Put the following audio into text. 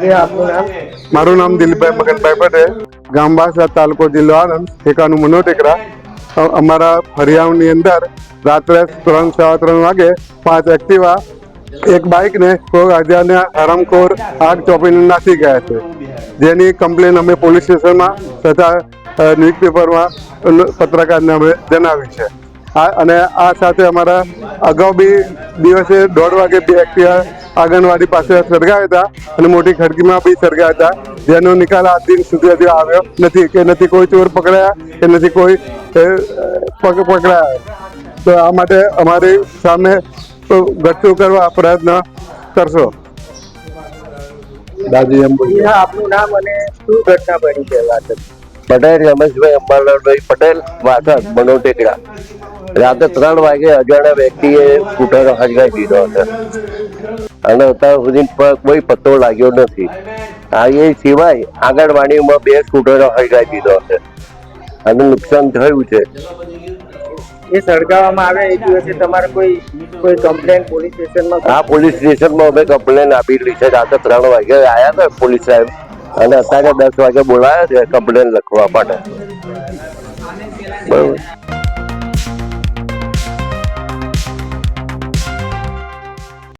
મારું નામ દિલીપભાઈ મગનભાઈ પટેલ, ગામ બાસા, તાલુકો જિલ્લો આણંદ, ઠેકાનું મનોટેકરા. અમારા ફરિયાની અંદર રાત્રે 3:15 વાગે 5 એક્ટિવા એક બાઇકને કોઈ અજાણ્યા હરામખોર આગ ચોંપીને નાસી ગયા છે, જેની કમ્પ્લેન અમે પોલીસ સ્ટેશનમાં તથા ન્યૂઝપેપરમાં પત્રકારને અમે જણાવી છે. અને આ સાથે અમારા અગાઉ બી દિવસે 1:30 વાગે 2 એક્ટિવા આંગણવાડી પાસે સળગાવ્યા હતા અને મોટી ખડકીમાં બી સળગાવ્યા હતા, જેનો નિકાલ આજ દિન સુધી હજી આવ્યો નથી કે નથી કોઈ ચોર પકડાયા કે નથી કોઈ પકડાયા. તો આ માટે અમારી સામે ઘટતું કરવા પ્રયત્ન કરશો. દાદી એમ બોલી. આપનું નામ અને શું ઘટના બની છે? વાત પટેલ રમેશભાઈ અંબાલાલભાઈ પટેલ, વાસદ, મનોટેકરા. રાતે 3 વાગે અજાણ્યા વ્યક્તિએ સ્કૂટર હળગાવી દીધો હતો અને અત્યાર સુધી કોઈ પત્તો લાગ્યો નથી. એ સિવાય આંગણવાડીમાં 2 સ્કૂટરો હળગાવી દીધો છે અને નુકસાન થયું છે. એ સળગાવવામાં આવ્યા એ દિવસે તમારે કોઈ કમ્પ્લેન પોલીસ સ્ટેશનમાં? આ પોલીસ સ્ટેશનમાં અમે કમ્પ્લેન આપેલી છે. રાતે 3 વાગે આવ્યા હતા પોલીસ સાહેબ અને અત્યારે 10 વાગે બોલાયા છે કમ્પ્લેન લખવા માટે. બરોબર.